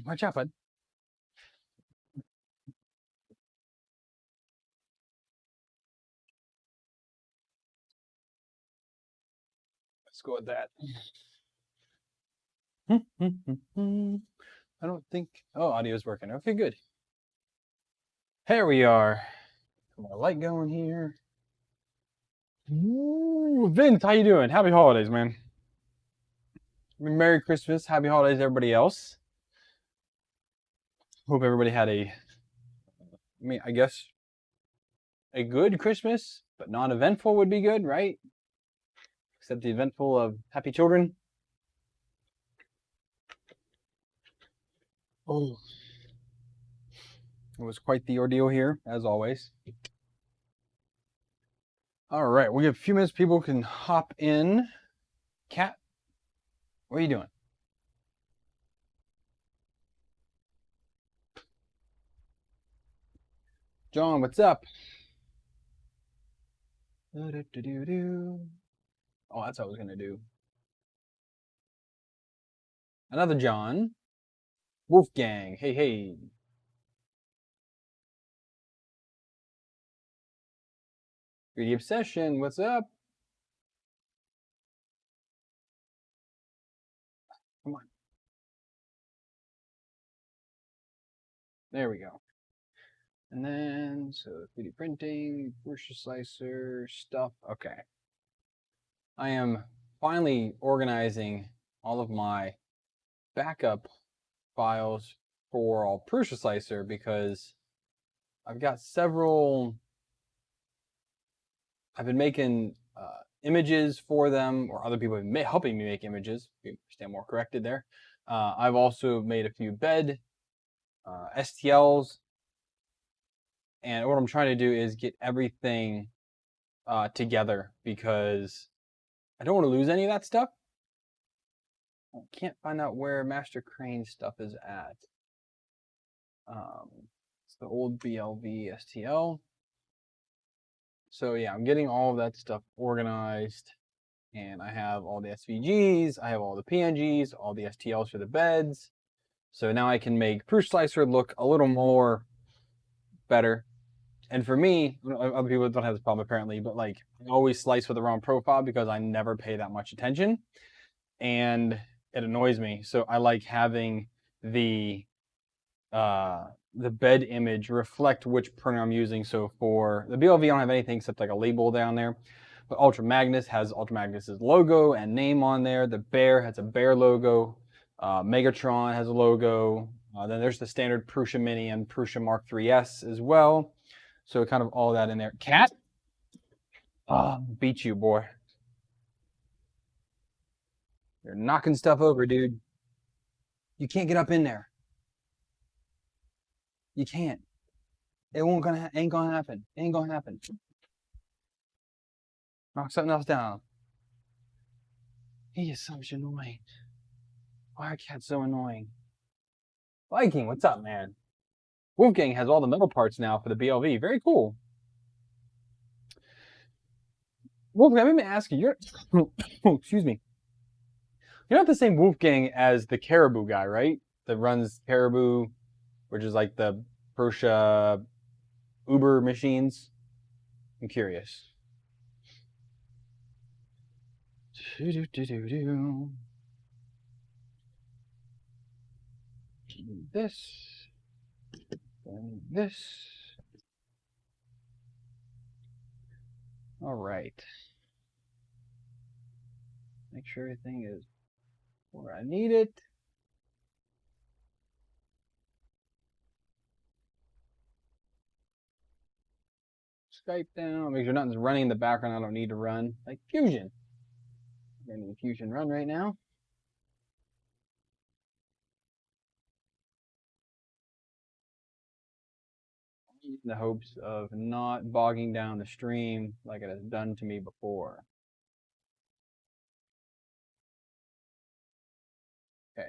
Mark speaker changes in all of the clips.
Speaker 1: Watch out, bud. Let's go with that. I don't think... Oh, audio's working. Okay, good. Here we are. Got my light going here. Ooh, Vince, how you doing? Happy holidays, man. Merry Christmas. Happy holidays, everybody else. Hope everybody had I guess, a good Christmas, but non-eventful would be good, right? Except the eventful of happy children. Oh. It was quite the ordeal here, as always. All right, we have a few minutes. People can hop in. Kat, what are you doing? John, what's up? Oh, that's what I was gonna do. Another John. Wolfgang, hey, hey. 3D Obsession, what's up? Come on. There we go. And then, so 3D printing, Prusa slicer, stuff. Okay. I am finally organizing all of my backup files for Prusa slicer because I've got several. I've been making images for them, or other people have been helping me make images. Stand more corrected there. I've also made a few bed STLs, and what I'm trying to do is get everything together because I don't want to lose any of that stuff. I can't find out where Master Crane stuff is at. It's the old BLV STL. So yeah, I'm getting all of that stuff organized, and I have all the SVGs, I have all the PNGs, all the STLs for the beds. So now I can make Prusa slicer look a little more better. And for me, other people don't have this problem apparently, but like I always slice with the wrong profile because I never pay that much attention, and it annoys me. So I like having the bed image reflect which printer I'm using. So for the BLV, I don't have anything except like a label down there. But Ultra Magnus has Ultra Magnus's logo and name on there. The Bear has a Bear logo. Megatron has a logo. Then there's the standard Prusa Mini and Prusa Mark III's as well. So kind of all that in there. Cat? Beat you, boy. You're knocking stuff over, dude. You can't get up in there. You can't. It ain't gonna happen. Ain't gonna happen. Knock something else down. He is so much annoying. Why are cats so annoying? Viking, what's up, man? Wolfgang has all the metal parts now for the BLV. Very cool. Wolfgang, let me ask you, excuse me. You're not the same Wolfgang as the Caribou guy, right? That runs Caribou, which is like the Prusa Uber machines. I'm curious. This and this. All right. Make sure everything is where I need it. Skype down. Make sure nothing's running in the background I don't need to run. Like Fusion. I need Fusion run right now. In the hopes of not bogging down the stream like it has done to me before. Okay.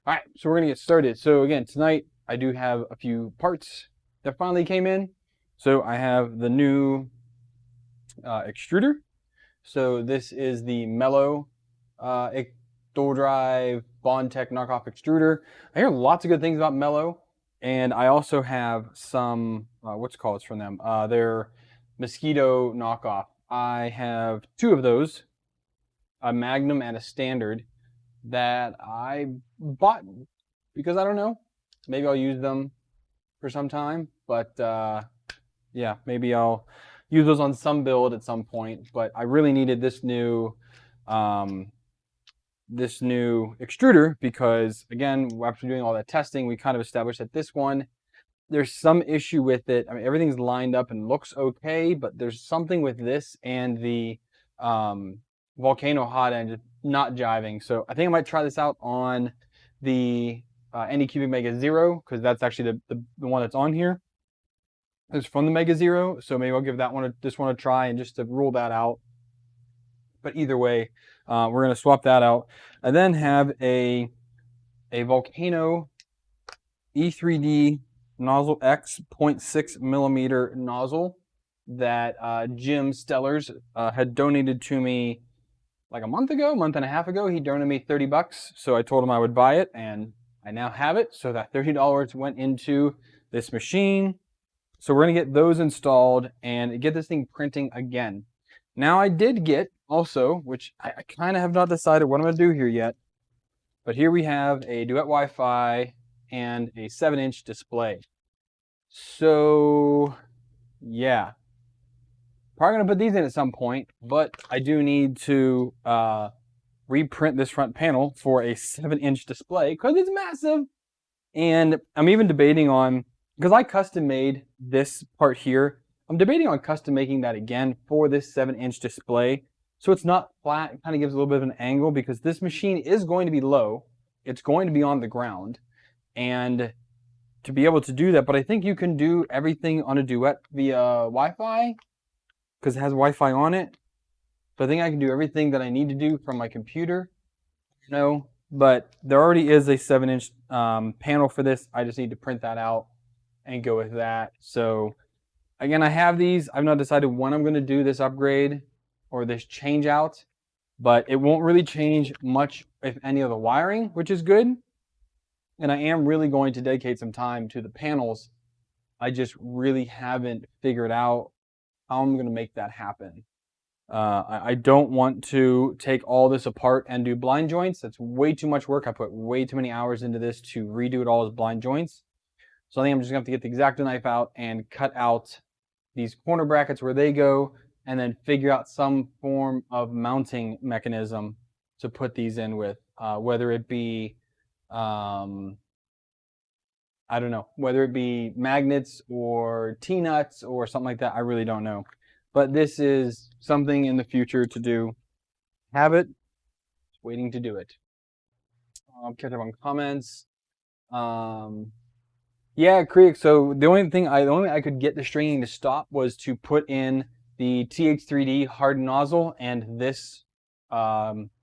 Speaker 1: All right, so we're gonna get started. So again, tonight I do have a few parts that finally came in. So I have the new extruder. So this is the Mellow dual drive Bondtech knockoff extruder. I hear lots of good things about Mello, and I also have some what's it called from them. Their Mosquito knockoff. I have two of those, a Magnum and a Standard, that I bought because I don't know. Maybe I'll use them for some time, but yeah, maybe I'll use those on some build at some point. But I really needed this new extruder because, again, after doing all that testing, we kind of established that this one, there's some issue with it. I mean, everything's lined up and looks okay, but there's something with this and the Volcano hot end not jiving. So I think I might try this out on the Anycubic Mega Zero, because that's actually the one that's on here. It's from the Mega Zero, so maybe I'll give that one this one a try and just to rule that out. But either way, we're going to swap that out. I then have a Volcano E3D Nozzle X 0.6 millimeter nozzle that Jim Stellers had donated to me like a month and a half ago. He donated me $30, so I told him I would buy it, and I now have it. So that $30 went into this machine. So we're going to get those installed and get this thing printing again. Now I did get also, which I kind of have not decided what I'm going to do here yet, but here we have a Duet Wi-Fi and a 7-inch display. So yeah, probably going to put these in at some point, but I do need to reprint this front panel for a 7-inch display because it's massive. And I'm even debating on, because I custom made this part here, I'm debating on custom making that again for this 7-inch display. So it's not flat, it kind of gives a little bit of an angle because this machine is going to be low. It's going to be on the ground. And to be able to do that, but I think you can do everything on a Duet via Wi-Fi because it has Wi-Fi on it. So I think I can do everything that I need to do from my computer. No, but there already is a 7-inch panel for this. I just need to print that out and go with that. So again, I have these. I've not decided when I'm going to do this upgrade or this change out, but it won't really change much, if any, of the wiring, which is good. And I am really going to dedicate some time to the panels. I just really haven't figured out how I'm going to make that happen. I don't want to take all this apart and do blind joints. That's way too much work. I put way too many hours into this to redo it all as blind joints. So I think I'm just going to have to get the X-Acto knife out and cut out these corner brackets where they go, and then figure out some form of mounting mechanism to put these in with, whether it be, I don't know, whether it be magnets or T-nuts or something like that. I really don't know. But this is something in the future to do. Have it, just waiting to do it. I'll catch up on comments. Yeah, Creek. So the only thing I could get the stringing to stop was to put in the TH3D hard nozzle and this extruder.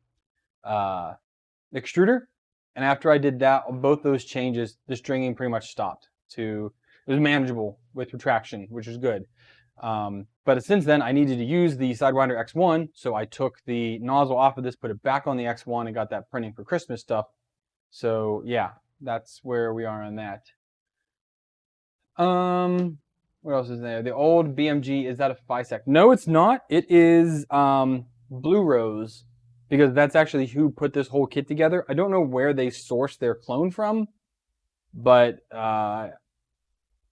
Speaker 1: And after I did that, both those changes, the stringing pretty much stopped. It was manageable with retraction, which is good. But since then, I needed to use the Sidewinder X1, so I took the nozzle off of this, put it back on the X1, and got that printing for Christmas stuff. So yeah, that's where we are on that. What else is there? The old BMG, is that a FISEC? No, it's not. It is Blue Rose, because that's actually who put this whole kit together. I don't know where they sourced their clone from, but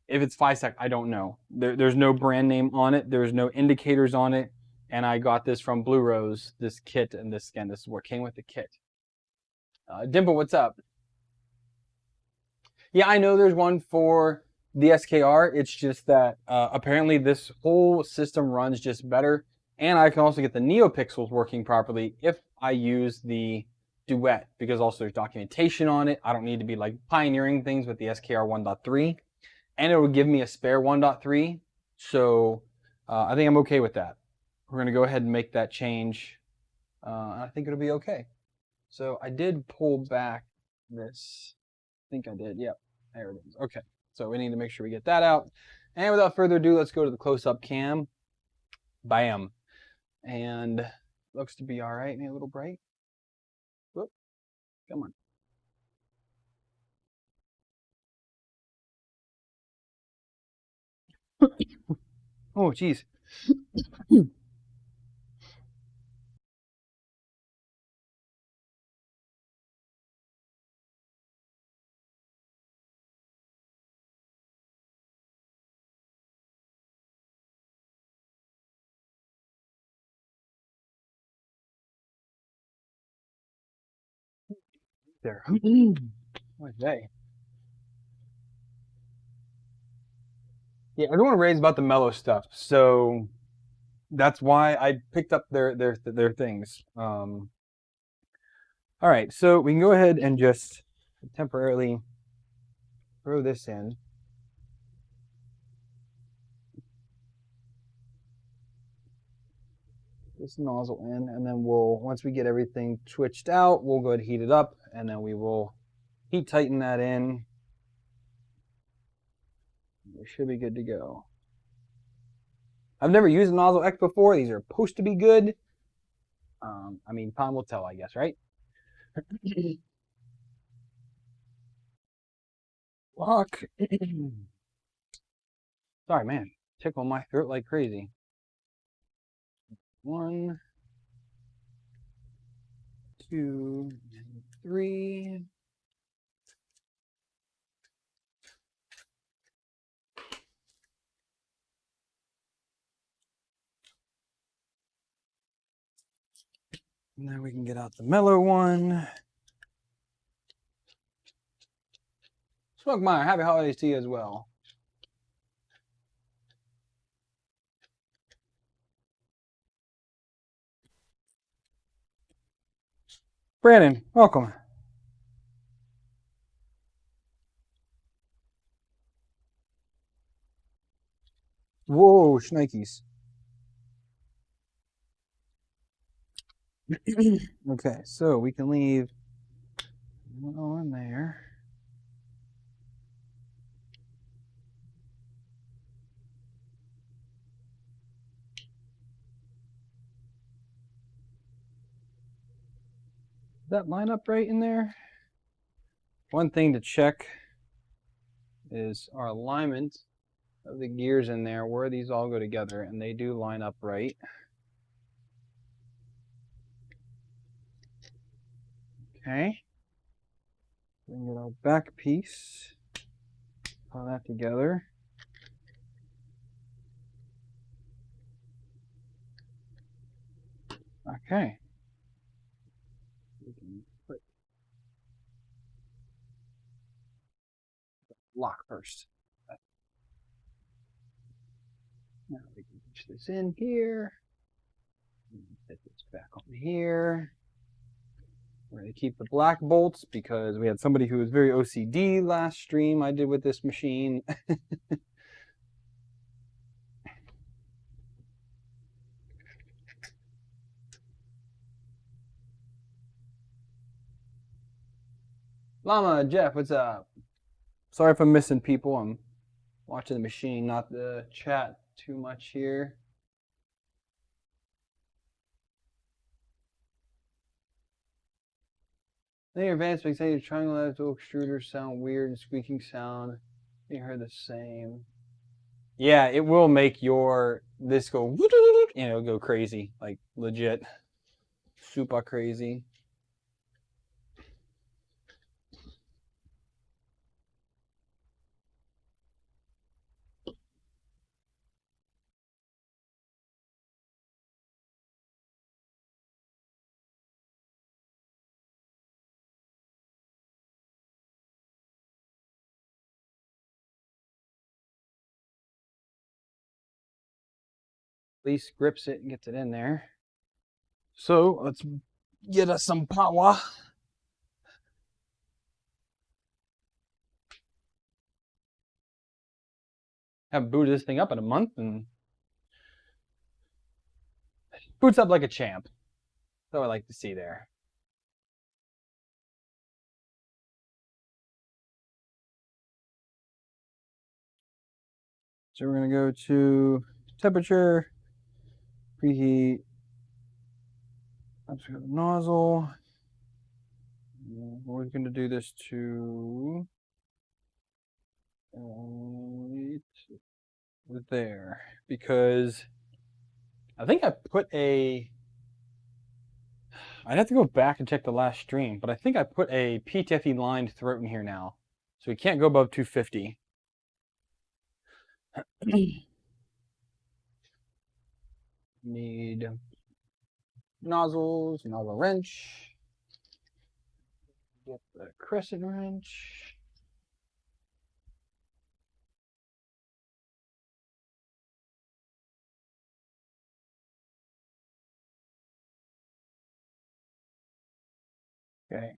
Speaker 1: if it's FISEC, I don't know. There's no brand name on it. There's no indicators on it. And I got this from Blue Rose, this kit, and this, again, this is what came with the kit. Dimple, what's up? Yeah, I know there's one for the SKR. It's just that apparently this whole system runs just better. And I can also get the NeoPixels working properly if I use the Duet, because also there's documentation on it. I don't need to be like pioneering things with the SKR 1.3. And it will give me a spare 1.3. So I think I'm okay with that. We're going to go ahead and make that change. I think it'll be okay. So I did pull back this. I think I did. Yep. There it is. Okay. So we need to make sure we get that out. And without further ado, let's go to the close-up cam. Bam. And looks to be all right. Maybe a little bright. Whoop. Come on. Oh, geez. There. Okay. Yeah, everyone raves about the mellow stuff, so that's why I picked up their things. All right, so we can go ahead and just temporarily throw this in. This nozzle in, and then once we get everything switched out, we'll go ahead and heat it up, and then we will heat tighten that in. We should be good to go. I've never used a Nozzle X before. These are supposed to be good. I mean, time will tell, I guess, right? Lock. Sorry, man. Tickle my throat like crazy. 1, 2, 3. And then we can get out the mellow one. Smoke Meyer, happy holidays to you as well. Brandon, welcome. Whoa, shnikes. Okay, so we can leave one in there. Does that line up right in there? One thing to check is our alignment of the gears in there, where these all go together, and they do line up right. Okay. Then get our back piece, put that together. Okay. We can put lock first. Now we can push this in here. Set this back on here. We're going to keep the black bolts because we had somebody who was very OCD last stream I did with this machine. Llama, Jeff, what's up? Sorry if I'm missing people. I'm watching the machine, not the chat too much here. Then your advanced extended triangle electrical extruders sound weird and squeaking sound. You heard the same. Yeah, it will make this go, you know, go crazy, like legit, super crazy. At least grips it and gets it in there. So let's get us some power. Have booted this thing up in a month and boots up like a champ. That's what I like to see there. So we're going to go to temperature, preheat. Let's go to nozzle. We're going to do this to there, because I think I put a, I'd have to go back and check the last stream, but I think I put a PTFE lined throat in here now, so we can't go above 250. Need nozzles, nozzle wrench, get the crescent wrench. Okay.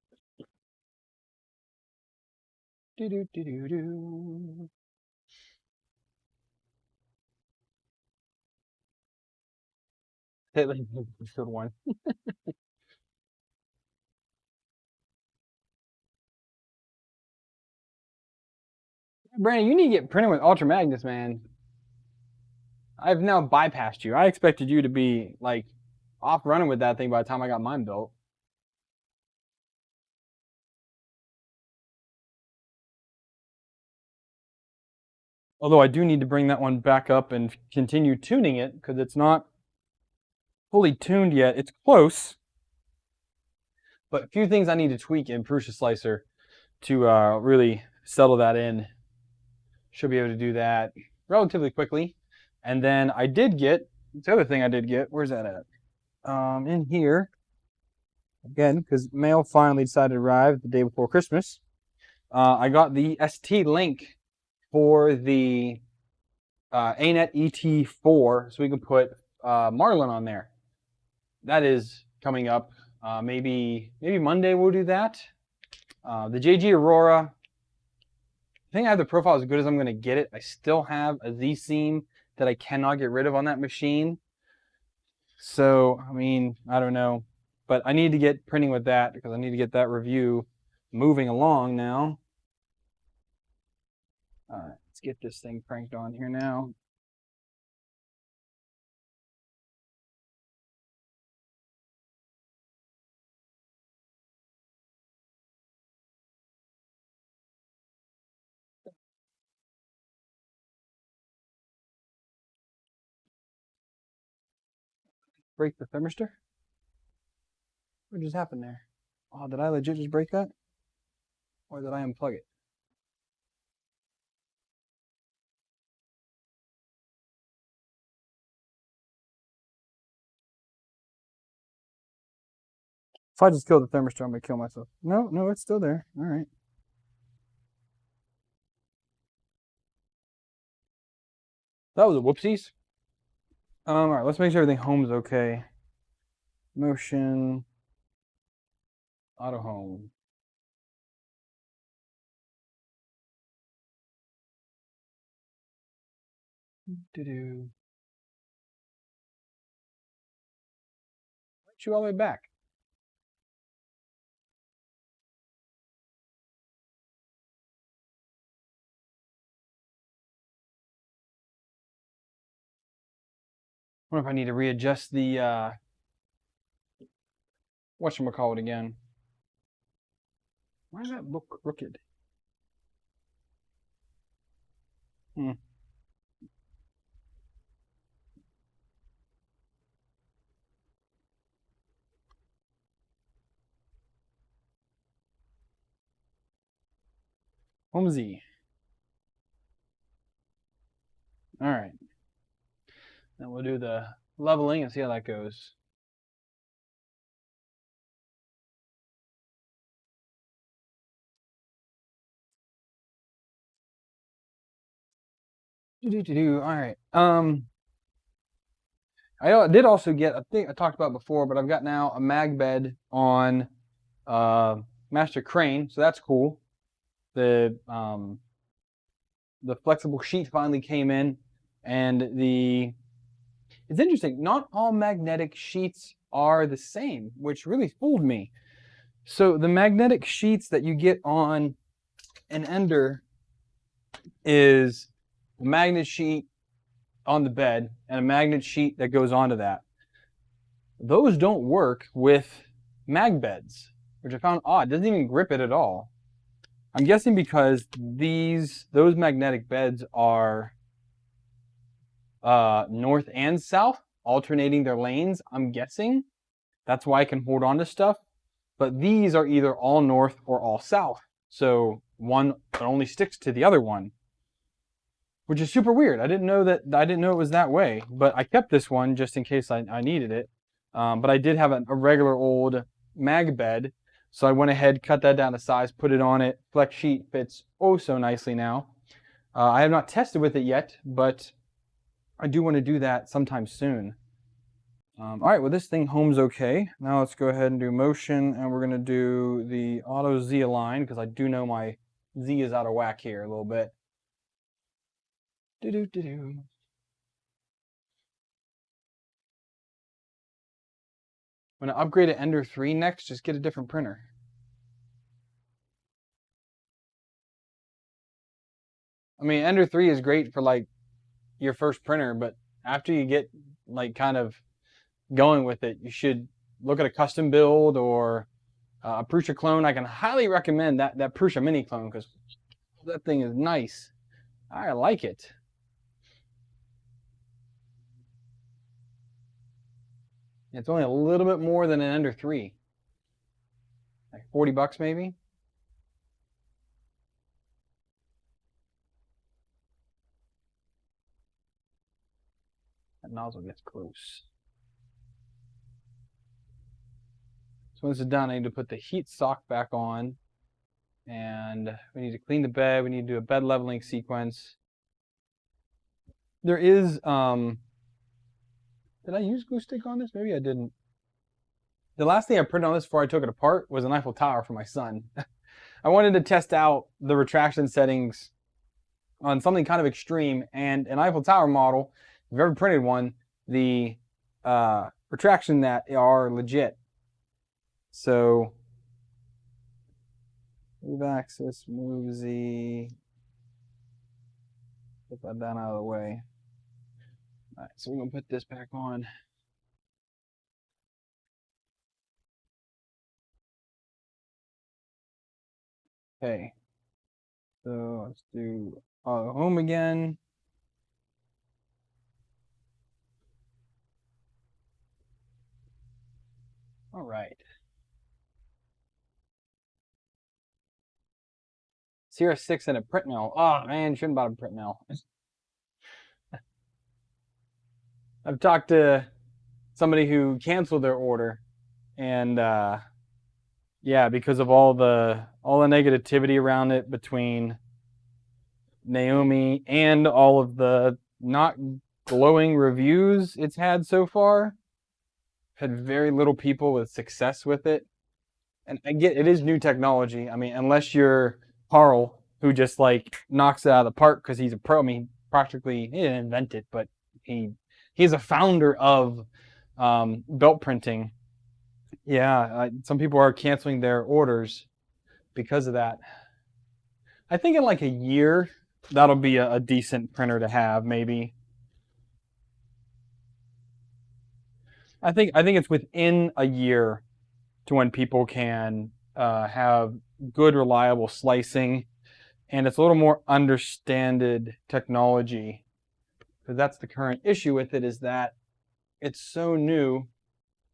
Speaker 1: Do do do do do. Good one. Brandon, you need to get printed with Ultra Magnus, man. I've now bypassed you. I expected you to be like off running with that thing by the time I got mine built. Although I do need to bring that one back up and continue tuning it, because it's not fully tuned yet. It's close, but a few things I need to tweak in Prusa Slicer to really settle that in. Should be able to do that relatively quickly. And then I did get, the other thing I did get, where's that at? In here, again, because mail finally decided to arrive the day before Christmas. I got the ST link for the ANET ET4, so we can put Marlin on there. That is coming up. Maybe Monday we'll do that. The JG Aurora, I think I have the profile as good as I'm going to get it. I still have a Z-seam that I cannot get rid of on that machine. So, I mean, I don't know. But I need to get printing with that, because I need to get that review moving along now. All right, let's get this thing cranked on here now. Break the thermistor? What just happened there? Oh, did I legit just break that? Or did I unplug it? If I just kill the thermistor, I'm going to kill myself. No, it's still there. All right. That was a whoopsies. All right, let's make sure everything home's okay. Motion. Auto home. Do-do. Put you all the way back. I wonder if I need to readjust the whatchamacallit again. Why does that look crooked? Home Z. All right. Then we'll do the leveling and see how that goes. All right. I did also get, I think I talked about before, but I've got now a mag bed on Master Crane, so that's cool. The flexible sheet finally came in, and it's interesting. Not all magnetic sheets are the same, which really fooled me. So the magnetic sheets that you get on an Ender is a magnet sheet on the bed and a magnet sheet that goes onto that. Those don't work with mag beds. which I found odd. It doesn't even grip it at all. I'm guessing because those magnetic beds are north and south, alternating their lanes. I'm guessing that's why I can hold on to stuff. But these are either all north or all south. So one only sticks to the other one, which is super weird. I didn't know it was that way. But I kept this one just in case I needed it. But I did have a regular old mag bed. So I went ahead, cut that down to size, put it on it. Flex sheet fits oh so nicely now. I have not tested with it yet, but I do want to do that sometime soon. All right, well, this thing homes okay. Now let's go ahead and do motion, and we're going to do the auto Z align, because I do know my Z is out of whack here a little bit. Do-do-do-do. When I upgrade to Ender 3 next, just get a different printer. I mean, Ender 3 is great for like your first printer, but after you get like kind of going with it, you should look at a custom build or a Prusa clone. I can highly recommend that Prusa mini clone, because that thing is nice. I like it. It's only a little bit more than an Ender 3. Like 40 bucks maybe. That nozzle gets close. So once it's done, I need to put the heat sock back on. And we need to clean the bed. We need to do a bed leveling sequence. There is, did I use glue stick on this? Maybe I didn't. The last thing I printed on this before I took it apart was an Eiffel Tower for my son. I wanted to test out the retraction settings on something kind of extreme, and an Eiffel Tower model, if you've ever printed one, the retraction that are legit. So, move axis, move Z, put that down out of the way. All right, so we're gonna put this back on. Okay, so let's do home again. All right. Sierra 6 and a print mill. Oh man, shouldn't have bought a print mill. I've talked to somebody who canceled their order, and yeah, because of all the negativity around it between Naomi and all of the not glowing reviews it's had so far. Had very little people with success with it. And I get it is new technology. I mean, unless you're Carl, who just like knocks it out of the park because he's a pro. I mean, practically he didn't invent it, but he's a founder of belt printing. Yeah, some people are canceling their orders because of that. I think in like a year, that'll be a decent printer to have, maybe. I think it's within a year to when people can have good, reliable slicing, and it's a little more understanded technology. Because that's the current issue with it, is that it's so new,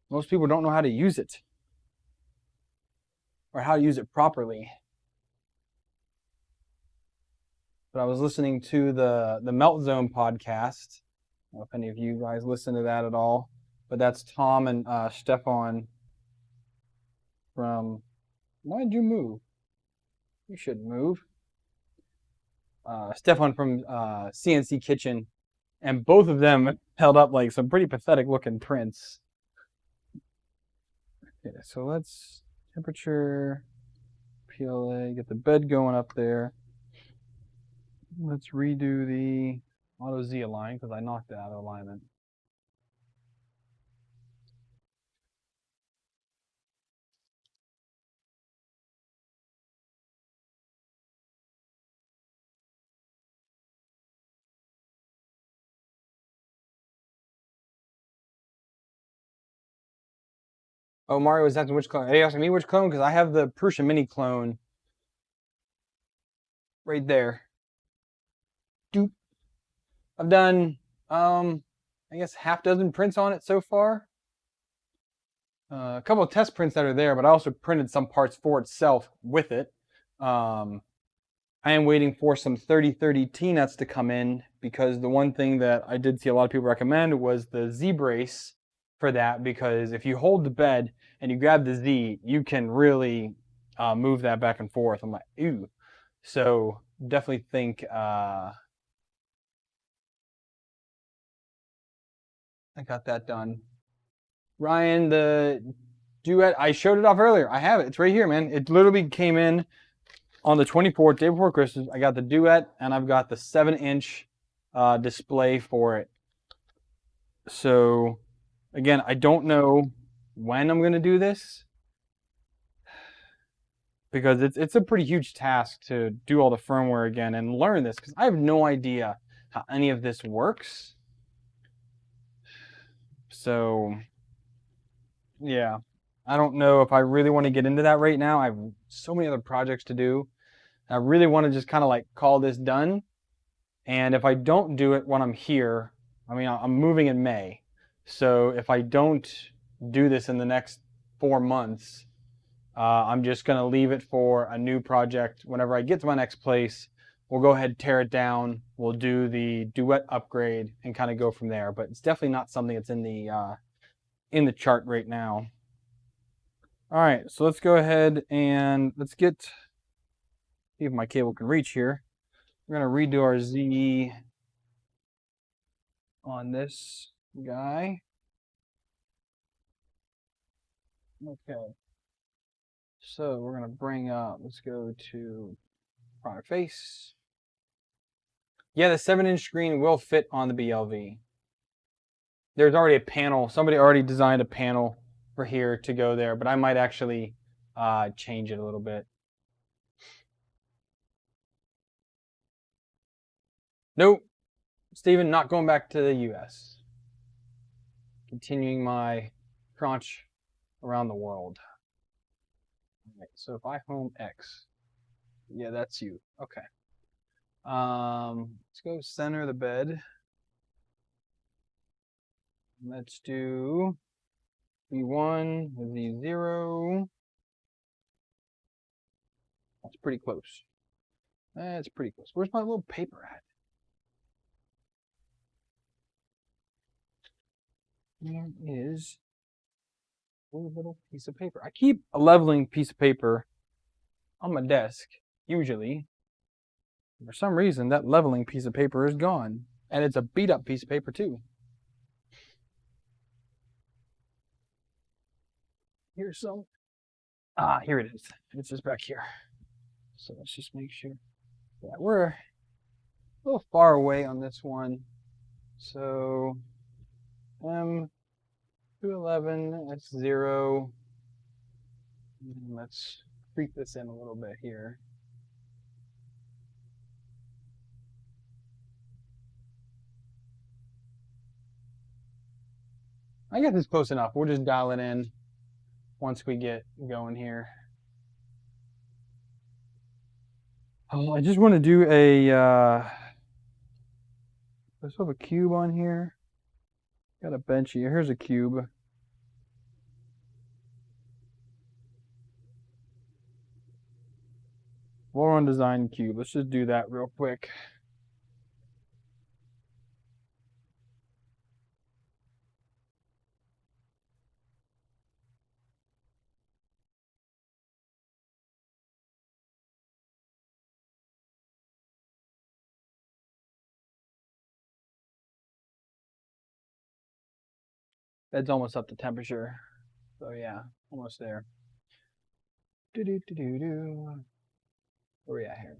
Speaker 1: most people don't know how to use it or how to use it properly. But I was listening to the Melt Zone podcast. I don't know if any of you guys listen to that at all, but that's Tom and Stefan from, why'd you move? You shouldn't move. Stefan from CNC Kitchen, and both of them held up like some pretty pathetic looking prints. Okay, so let's temperature, PLA, get the bed going up there. Let's redo the auto Z align because I knocked it out of alignment. Oh, Mario was asking which clone. Are you asking me which clone? Because I have the Prusa Mini clone right there. Doop. I've done, I guess, half dozen prints on it so far. A couple of test prints that are there, but I also printed some parts for itself with it. I am waiting for some 3030 T-nuts to come in, because the one thing that I did see a lot of people recommend was the Z-brace for that, because if you hold the bed and you grab the Z, you can really move that back and forth. I'm like, ooh. So definitely think I got that done. Ryan, the duet, I showed it off earlier. I have it. It's right here, man. It literally came in on the 24th, day before Christmas. I got the duet, and I've got the 7-inch display for it. So, again, I don't know when I'm going to do this, because it's a pretty huge task to do all the firmware again and learn this, because I have no idea how any of this works. So, yeah, I don't know if I really want to get into that right now. I have so many other projects to do. I really want to just kind of like call this done. And if I don't do it when I'm here, I mean, I'm moving in May. So if I don't do this in the next 4 months, I'm just going to leave it for a new project. Whenever I get to my next place, we'll go ahead and tear it down. We'll do the duet upgrade and kind of go from there. But it's definitely not something that's in the chart right now. All right, so let's go ahead and let's see if my cable can reach here. We're gonna redo our Z on this guy. Okay. So we're gonna bring up, let's go to product face. Yeah, the 7-inch screen will fit on the BLV. There's already a panel. Somebody already designed a panel for here to go there, but I might actually change it a little bit. Nope, Steven, not going back to the US. Continuing my crunch around the world. All right, so if I home X, yeah, that's you. Okay. Let's go center the bed. Let's do V1 with V0. That's pretty close. That's pretty close. Where's my little paper at? There is a little piece of paper. I keep a leveling piece of paper on my desk, usually. For some reason, that leveling piece of paper is gone. And it's a beat up piece of paper too. Here's some. Here it is. It's just back here. So let's just make sure. Yeah, we're a little far away on this one. So M211, that's 0. And let's creep this in a little bit here. I guess it's close enough. We'll just dial it in once we get going here. Oh, I just want to do let's have a cube on here. Got a bench here. Here's a cube. Run design cube. Let's just do that real quick. Bed's almost up to temperature. So yeah, almost there. Where are we at here?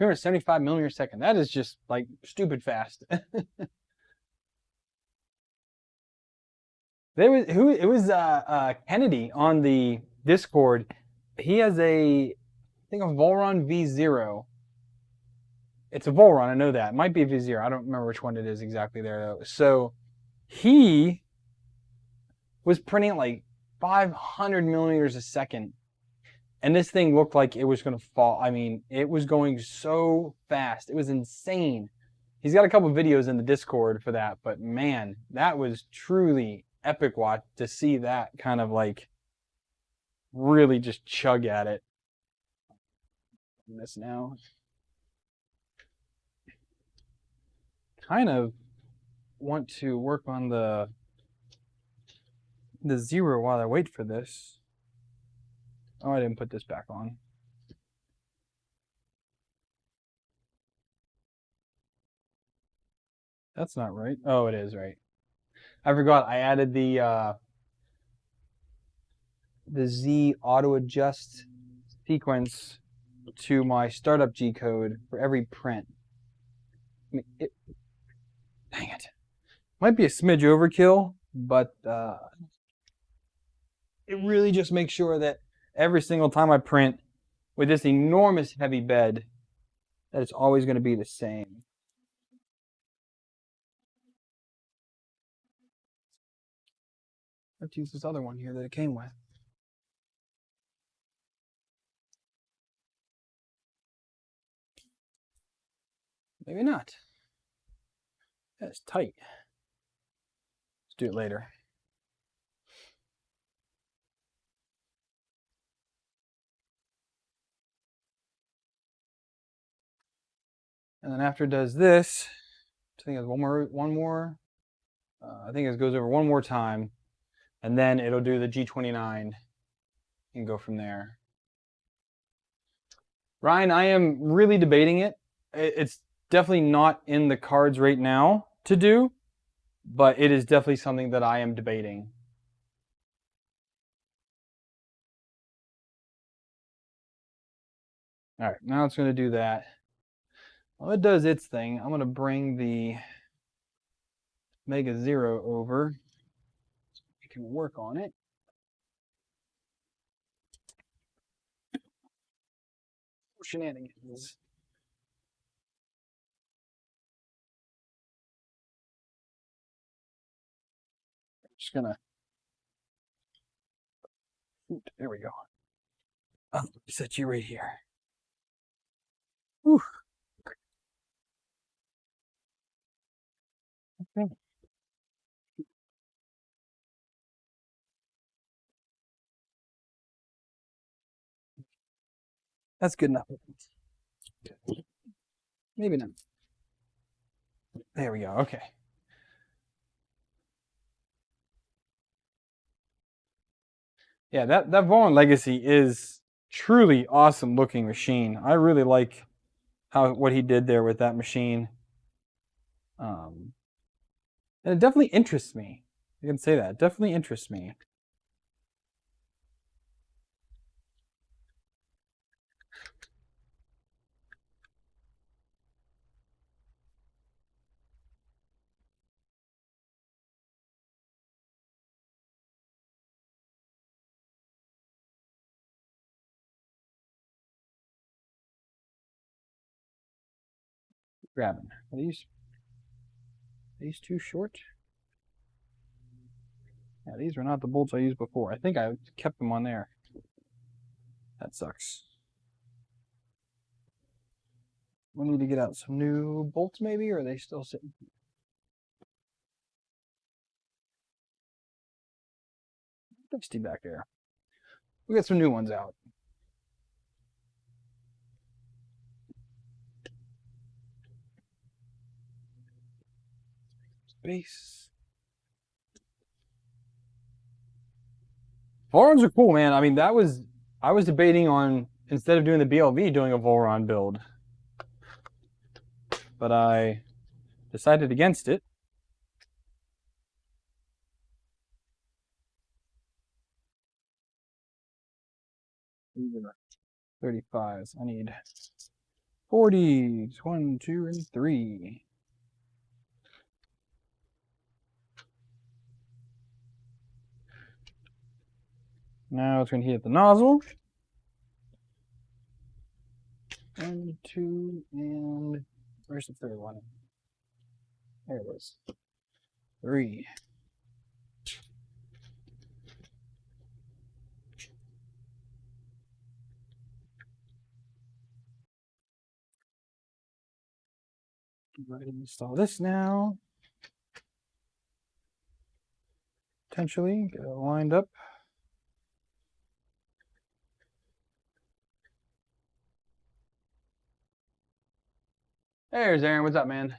Speaker 1: $275 millimeters a second. That is just like stupid fast. It was Kennedy on the Discord. He has a think of Volron V0. It's a Volron, I know that. It might be a V0. I don't remember which one it is exactly there, though. So he was printing at like 500 millimeters a second. And this thing looked like it was going to fall. I mean, it was going so fast. It was insane. He's got a couple videos in the Discord for that. But man, that was truly epic watch to see that kind of like really just chug at it. This now. Kind of want to work on the zero while I wait for this. Oh, I didn't put this back on. That's not right. Oh, it is right. I forgot I added the Z auto adjust sequence to my startup G code for every print. I mean, dang it. Might be a smidge overkill, but it really just makes sure that every single time I print with this enormous heavy bed, that it's always going to be the same. Let's use this other one here that it came with. Maybe not. That's tight. Let's do it later. And then after it does this, I think it's one more. I think it goes over one more time, and then it'll do the G29 and go from there. Ryan, I am really debating it. It's definitely not in the cards right now to do, but it is definitely something that I am debating. All right, now it's going to do that. While it does its thing, I'm going to bring the Mega Zero over so we can work on it. Shenanigans. Just gonna. There we go. I'll set you right here. Whew. Okay. That's good enough. Maybe not. There we go. Okay. Yeah, that Vaughn Legacy is truly awesome looking machine. I really like what he did there with that machine. And it definitely interests me. I can say that. It definitely interests me. Grabbing. Are these too short? Yeah, these were not the bolts I used before. I think I kept them on there. That sucks. We need to get out some new bolts maybe, or are they still sitting? Dusty back there. We'll get some new ones out. Space. Volrons are cool, man. I mean, I was debating on, instead of doing the BLV, doing a Volron build. But I decided against it. These are 35s. I need 40s. 1, 2, and 3. Now it's going to hit the nozzle. 1, 2, and where's the third one? There it is. 3. Go ahead and install this now. Potentially get it lined up. There's Aaron. What's up, man?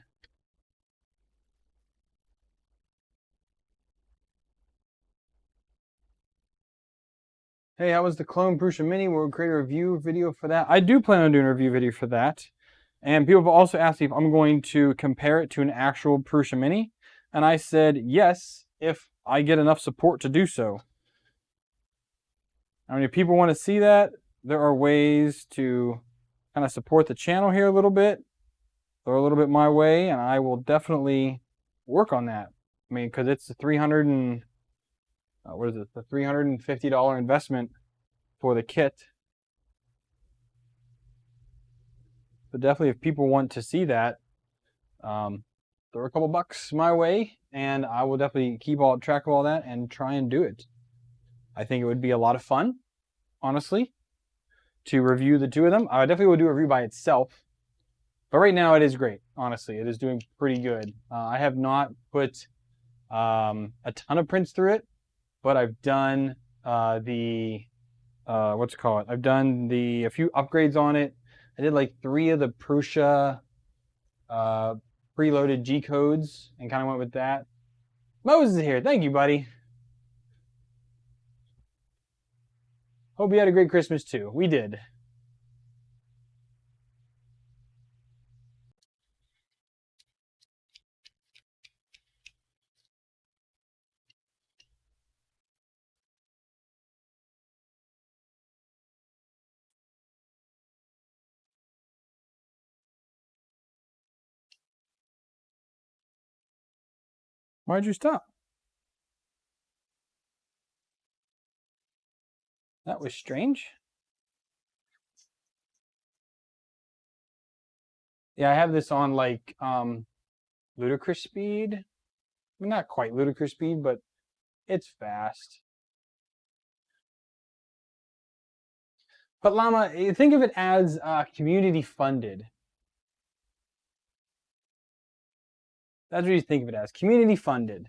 Speaker 1: Hey, how was the clone Prusa Mini? We'll create a review video for that. I do plan on doing a review video for that. And people have also asked me if I'm going to compare it to an actual Prusa Mini. And I said yes, if I get enough support to do so. I mean, if people want to see that, there are ways to kind of support the channel here a little bit. Throw a little bit my way, and I will definitely work on that. I mean, because it's a $350 investment for the kit. But definitely, if people want to see that, throw a couple bucks my way, and I will definitely keep track of all that and try and do it. I think it would be a lot of fun, honestly, to review the two of them. I definitely will do a review by itself. But right now it is great, honestly. It is doing pretty good. I have not put a ton of prints through it, but I've done I've done a few upgrades on it. I did like 3 of the Prusa preloaded G codes and kind of went with that. Moses is here. Thank you, buddy. Hope you had a great Christmas too. We did. Why'd you stop? That was strange. Yeah, I have this on like ludicrous speed. I mean, not quite ludicrous speed, but it's fast. But Llama, think of it as community funded. That's what you think of it as, community funded.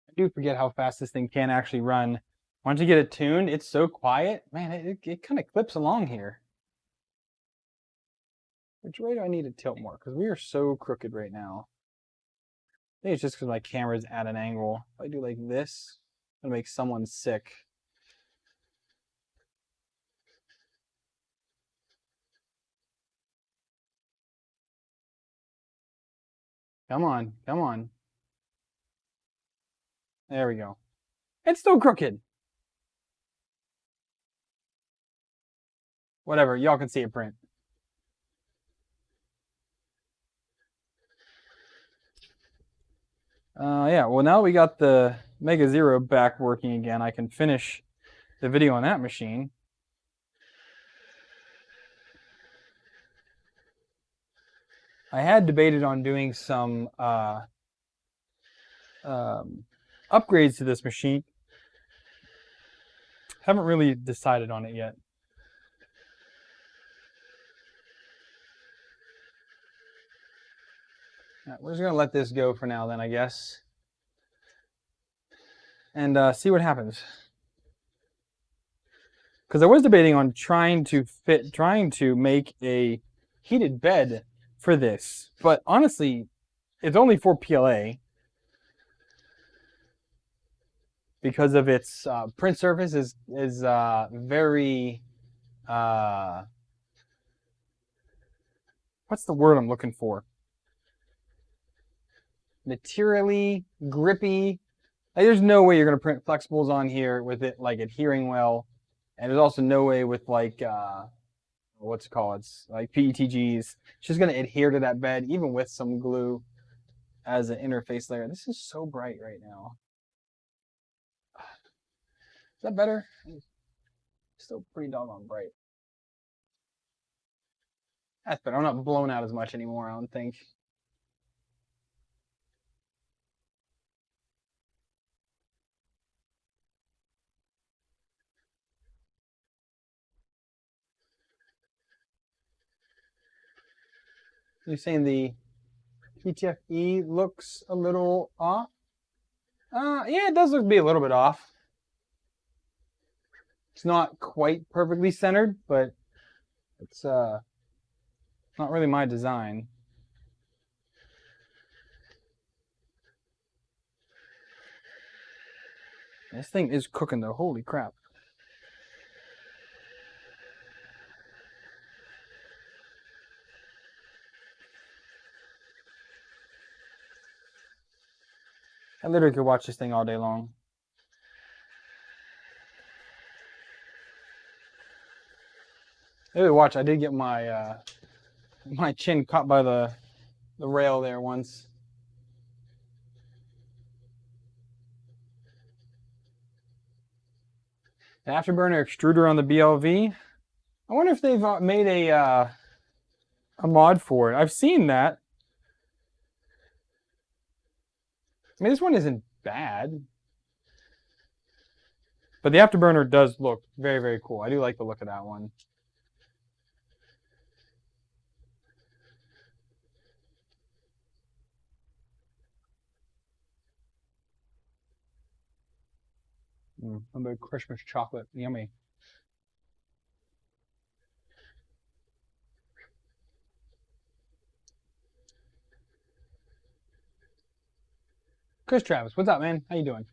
Speaker 1: I do forget how fast this thing can actually run. Once you get it tuned, it's so quiet. Man, it kind of clips along here. Which way do I need to tilt more? Because we are so crooked right now. I think it's just because my camera's at an angle. If I do like this, it'll make someone sick. Come on, come on. There we go. It's still crooked. Whatever, y'all can see it print. Yeah, well now we got the Mega Zero back working again. I can finish the video on that machine. I had debated on doing some upgrades to this machine. Haven't really decided on it yet. We're just going to let this go for now then, I guess. And see what happens. Because I was debating on trying to make a heated bed for this. But honestly, it's only for PLA. Because of its print surface is very... what's the word I'm looking for? materially grippy. Like, there's no way you're gonna print flexibles on here with it like adhering well, and there's also no way with like what's it called? It's like PETGs. It's just gonna adhere to that bed even with some glue as an interface layer. This is so bright right now. Is that better? Still pretty doggone bright. That's better. I'm not blown out as much anymore, I don't think. You're saying the PTFE looks a little off? Yeah, it does look to be a little bit off. It's not quite perfectly centered, but it's not really my design. This thing is cooking though, holy crap. I literally could watch this thing all day long. Hey, watch, I did get my my chin caught by the rail there once. The afterburner extruder on the BLV. I wonder if they've made a mod for it. I've seen that. I mean, this one isn't bad. But the afterburner does look very, very cool. I do like the look of that one. A bit of Christmas chocolate. Yummy. Chris Travis, what's up, man? How you doing?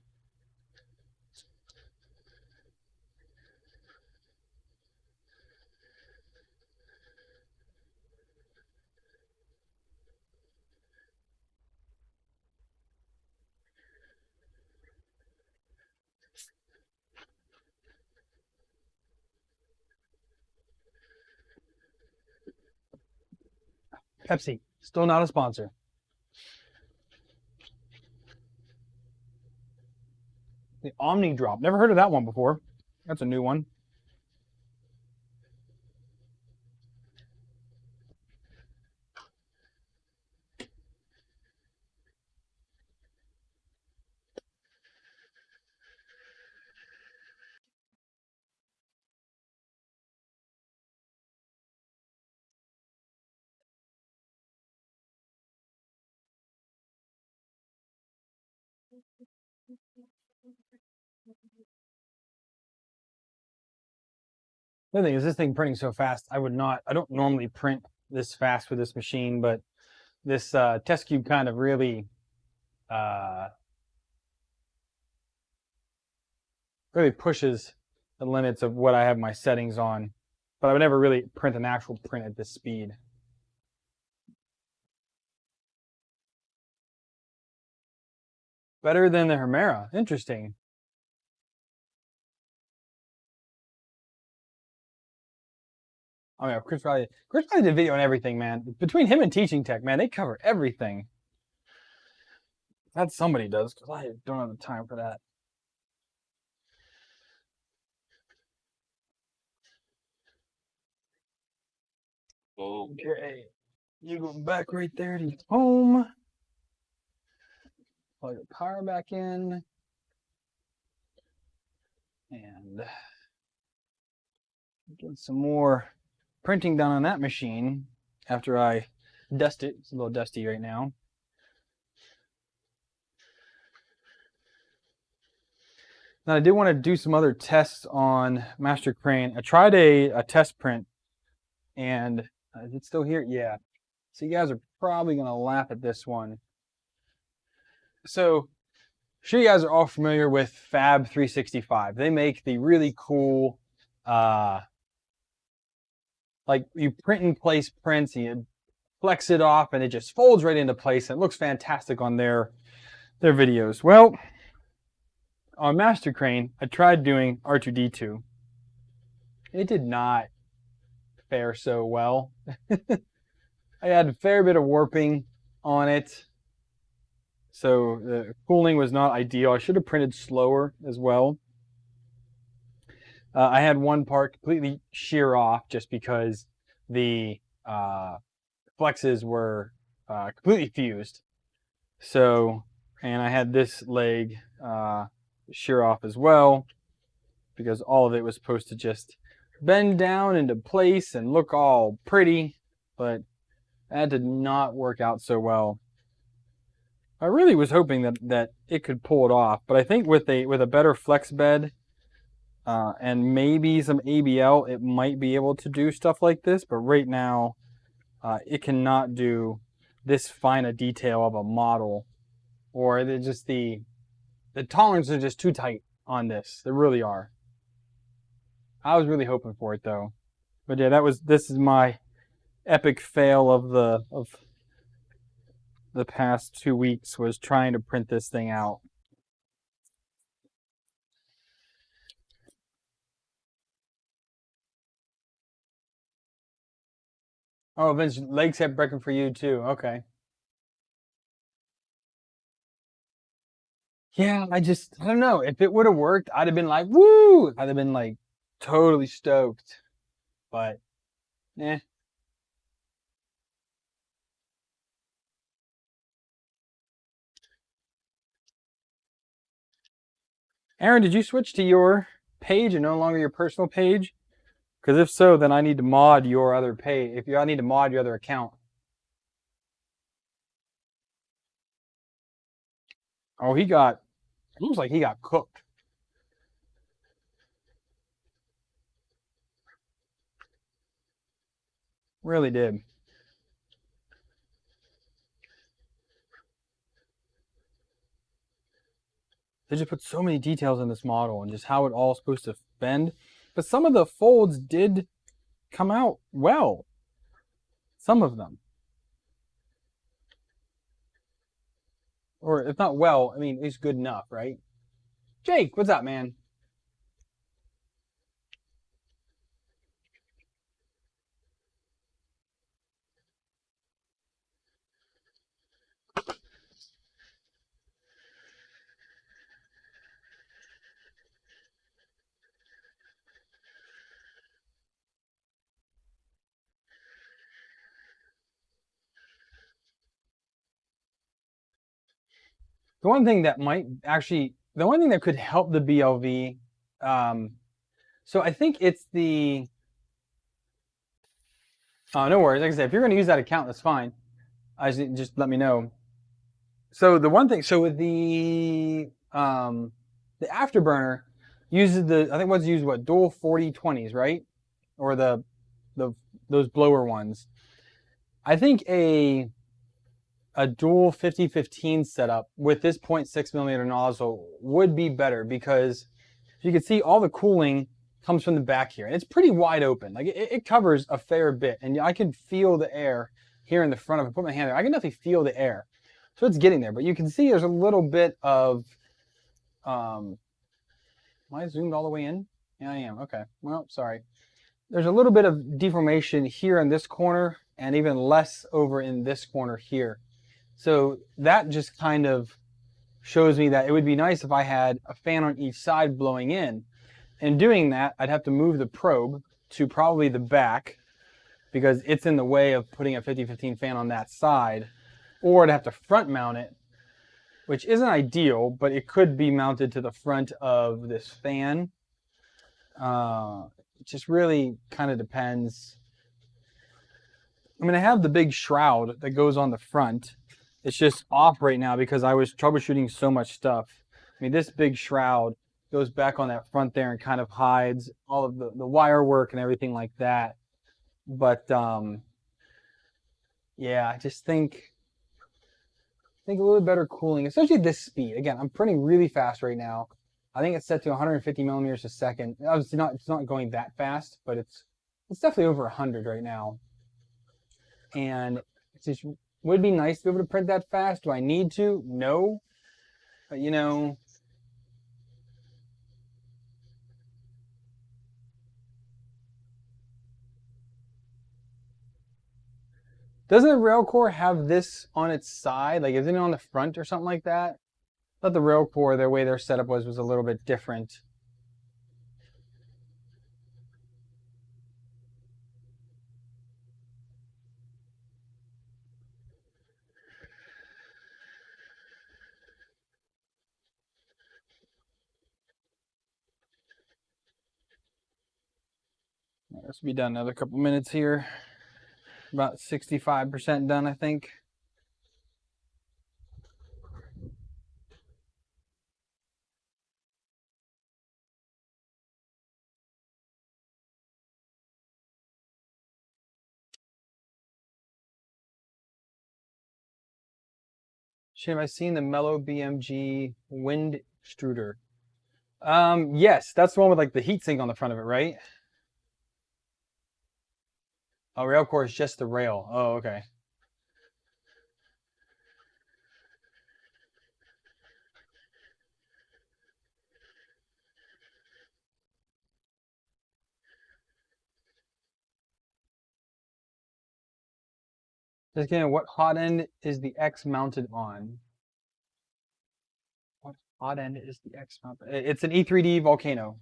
Speaker 1: Pepsi, still not a sponsor. The Omni Drop. Never heard of that one before. That's a new one. The thing is, this thing printing so fast, I don't normally print this fast with this machine, but this test cube kind of really pushes the limits of what I have my settings on. But I would never really print an actual print at this speed. Better than the Hemera. Interesting. Oh yeah, Chris Riley did video on everything, man. Between him and Teaching Tech, man, they cover everything. That somebody does, because I don't have the time for that. Okay, you go back right there to home. Plug the power back in. And get some more printing done on that machine after I dust it. It's a little dusty right now. Now I did want to do some other tests on Master Crane. I tried a test print, and is it still here? Yeah. So you guys are probably going to laugh at this one. So I'm sure you guys are all familiar with Fab 365. They make the really cool, like you print in place prints, you flex it off and it just folds right into place and it looks fantastic on their videos. Well, on Master Crane, I tried doing R2-D2. It did not fare so well. I had a fair bit of warping on it, so the cooling was not ideal. I should have printed slower as well. I had one part completely shear off just because the flexes were completely fused. So, and I had this leg shear off as well because all of it was supposed to just bend down into place and look all pretty, but that did not work out so well. I really was hoping that it could pull it off, but I think with a better flex bed and maybe some ABL, it might be able to do stuff like this. But right now, it cannot do this fine a detail of a model, or just the tolerances are just too tight on this. They really are. I was really hoping for it though, but yeah, this is my epic fail of the past 2 weeks, was trying to print this thing out. Oh, Vince, legs kept breaking for you too. Okay. Yeah, I don't know. If it would have worked, I'd have been like, woo! I'd have been like totally stoked. But, eh. Aaron, did you switch to your page and no longer your personal page? Because if so, then I need to mod your other page. I need to mod your other account. Oh, it looks like he got cooked. Really did. They just put so many details in this model and just how it all's supposed to bend. But some of the folds did come out well. Some of them. Or if not well, I mean, it's good enough, right? Jake, what's up, man? The one thing that could help the BLV, so I think it's no worries. Like I said, if you're going to use that account, that's fine. Just let me know. So the one thing, with the afterburner uses I think what's used dual 40-20s, right? Or those blower ones. I think a dual 50-15 setup with this 0.6mm nozzle would be better, because you can see all the cooling comes from the back here, and it's pretty wide open. Like it covers a fair bit, and I can feel the air here in the front of it. Put my hand there, I can definitely feel the air, so it's getting there. But you can see there's a little bit of am I zoomed all the way in? Yeah, I am. Okay, well, sorry. There's a little bit of deformation here in this corner, and even less over in this corner here. So that just kind of shows me that it would be nice if I had a fan on each side blowing in. And doing that, I'd have to move the probe to probably the back, because it's in the way of putting a 50-15 fan on that side. Or I'd have to front mount it, which isn't ideal, but it could be mounted to the front of this fan. It just really kind of depends. I mean, I have the big shroud that goes on the front. It's just off right now because I was troubleshooting so much stuff. I mean, this big shroud goes back on that front there and kind of hides all of the wire work and everything like that. But yeah, I just think a little bit better cooling, especially this speed. Again, I'm printing really fast right now. I think it's set to 150 millimeters a second. Obviously it's not going that fast, but it's definitely over 100 right now. And It would be nice to be able to print that fast. Do I need to? No. But you know, doesn't the rail core have this on its side? Like, isn't it on the front or something like that? I thought the rail core, the way their setup was a little bit different. This will be done another couple minutes here. About 65% done, I think. Have I seen the Mellow BMG wind extruder? Yes, that's the one with like the heatsink on the front of it, right? Oh, rail core is just the rail. Oh, okay. Just kidding. What hot end is the X mounted on? What hot end is the X mounted? It's an E3D Volcano.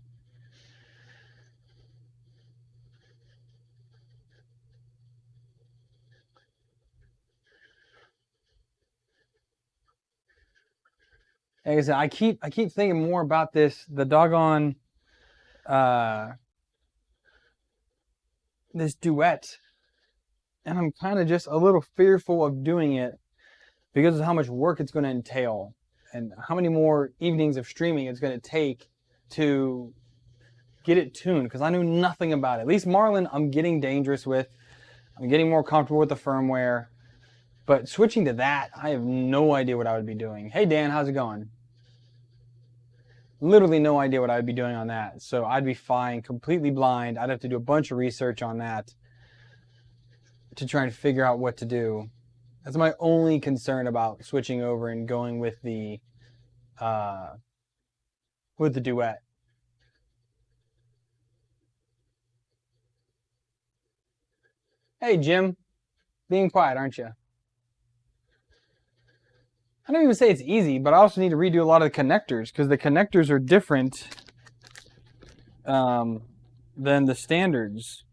Speaker 1: Like I said, I keep thinking more about this. The doggone this duet, and I'm kind of just a little fearful of doing it because of how much work it's going to entail and how many more evenings of streaming it's going to take to get it tuned, because I knew nothing about it. At least Marlin, I'm getting dangerous with. I'm getting more comfortable with the firmware. But switching to that, I have no idea what I would be doing. Hey, Dan, how's it going? Literally no idea what I would be doing on that. So I'd be fine, completely blind. I'd have to do a bunch of research on that to try and figure out what to do. That's my only concern about switching over and going with the duet. Hey, Jim. Being quiet, aren't you? I don't even say it's easy, but I also need to redo a lot of the connectors because the connectors are different than the standards.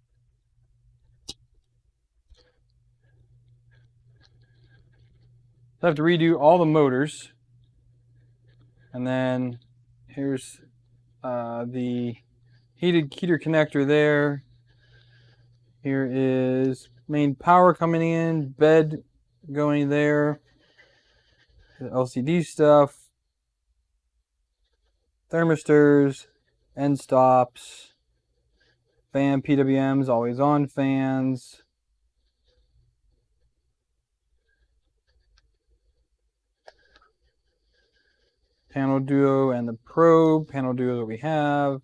Speaker 1: So I have to redo all the motors. And then here's the heater connector there. Here is main power coming in, bed going there. The LCD stuff, thermistors, end stops, fan PWMs, always on fans. Panel duo and the probe. Panel duo that we have.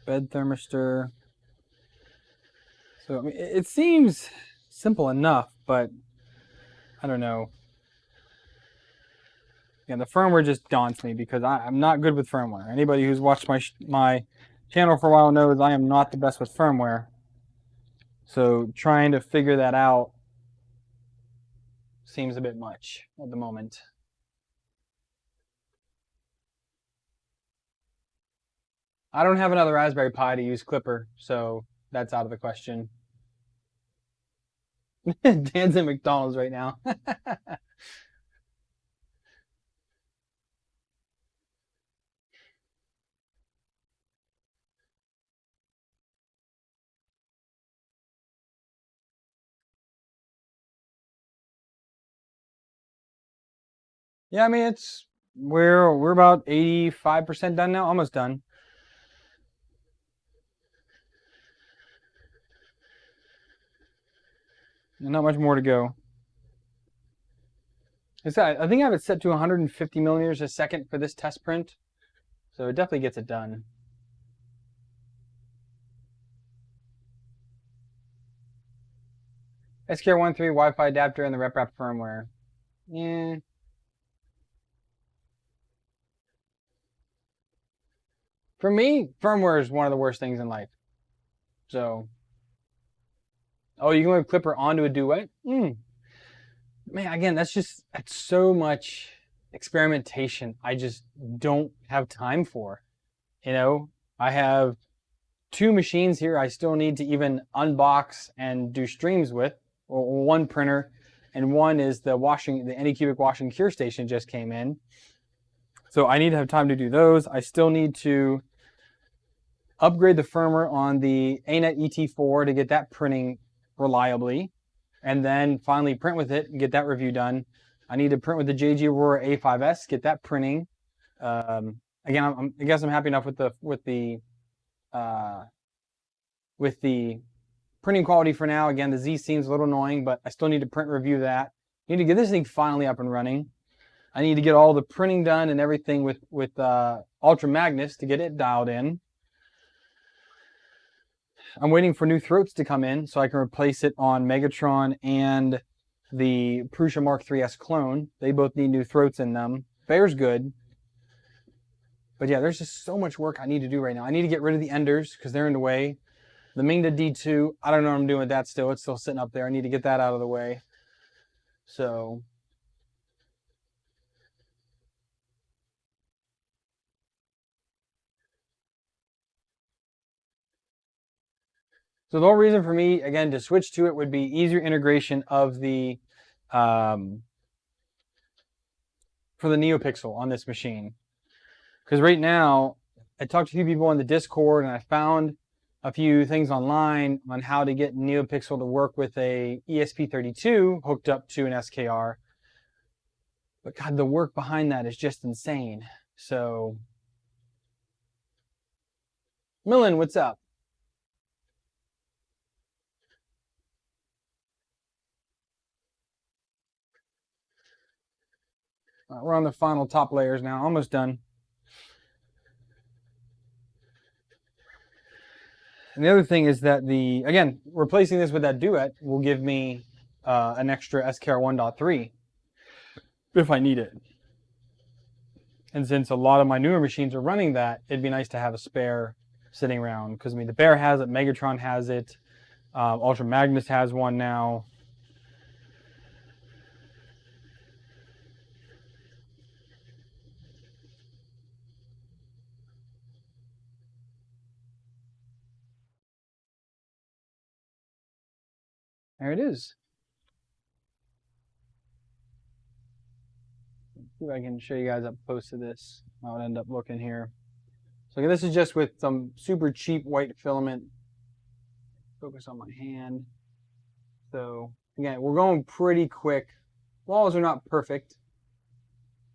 Speaker 1: Bed thermistor. So I mean, it seems simple enough, but I don't know. Yeah, the firmware just daunts me because I'm not good with firmware. Anybody who's watched my channel for a while knows I am not the best with firmware. So trying to figure that out seems a bit much at the moment. I don't have another Raspberry Pi to use Clipper, so that's out of the question. Dan's at McDonald's right now. Yeah, I mean we're about 85% done now, almost done. Not much more to go. I think I have it set to 150 millimeters a second for this test print, so it definitely gets it done. SKR13 Wi-Fi adapter and the RepRap firmware. Yeah. For me, firmware is one of the worst things in life. So, oh, you can move Clipper onto a Duet? Man, again, that's so much experimentation I just don't have time for. You know, I have 2 machines here I still need to even unbox and do streams with, or one printer, and one is the Anycubic washing cure station just came in. So I need to have time to do those. I still need to upgrade the firmware on the ANET ET4 to get that printing reliably, and then finally print with it and get that review done. I need to print with the JG Aurora A5S, get that printing. Again, I guess I'm happy enough with the printing quality for now. Again, the Z seems a little annoying, but I still need to print and review that. I need to get this thing finally up and running. I need to get all the printing done and everything with Ultra Magnus to get it dialed in. I'm waiting for new throats to come in so I can replace it on Megatron and the Prusa Mark 3S clone. They both need new throats in them. Bear's good. But yeah, there's just so much work I need to do right now. I need to get rid of the Enders because they're in the way. The Mingda D2, I don't know what I'm doing with that still. It's still sitting up there. I need to get that out of the way. So the whole reason for me, again, to switch to it would be easier integration of the for the NeoPixel on this machine. Because right now, I talked to a few people on the Discord, and I found a few things online on how to get NeoPixel to work with a ESP32 hooked up to an SKR. But God, the work behind that is just insane. So, Millen, what's up? We're on the final top layers now, almost done. And the other thing is that again, replacing this with that Duet will give me an extra SKR 1.3 if I need it. And since a lot of my newer machines are running that, it'd be nice to have a spare sitting around. Because I mean, the Bear has it, Megatron has it, Ultra Magnus has one now. There it is. See if I can show you guys up close to this. How it end up looking here. So this is just with some super cheap white filament. Focus on my hand. So again, we're going pretty quick. Walls are not perfect,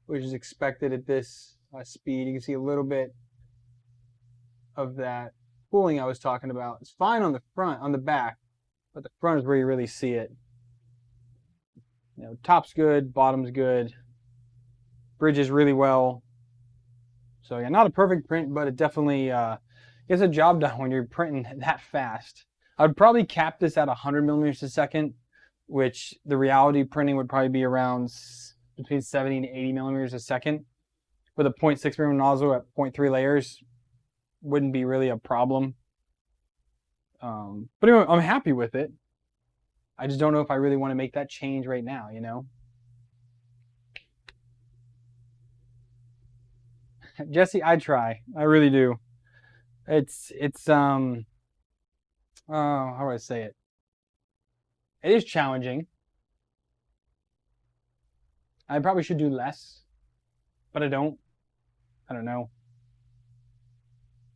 Speaker 1: which is expected at this speed. You can see a little bit of that pooling I was talking about. It's fine on the front, on the back, but the front is where you really see it. You know, top's good, bottom's good, bridges really well. So yeah, not a perfect print, but it definitely gets a job done when you're printing that fast. I would probably cap this at 100 millimeters a second, which the reality printing would probably be around between 70 and 80 millimeters a second. With a 0.6 mm nozzle at 0.3 layers, wouldn't be really a problem. But anyway, I'm happy with it. I just don't know if I really want to make that change right now, you know? Jesse, I try. I really do. It's how do I say it? It is challenging. I probably should do less, but I don't. I don't know.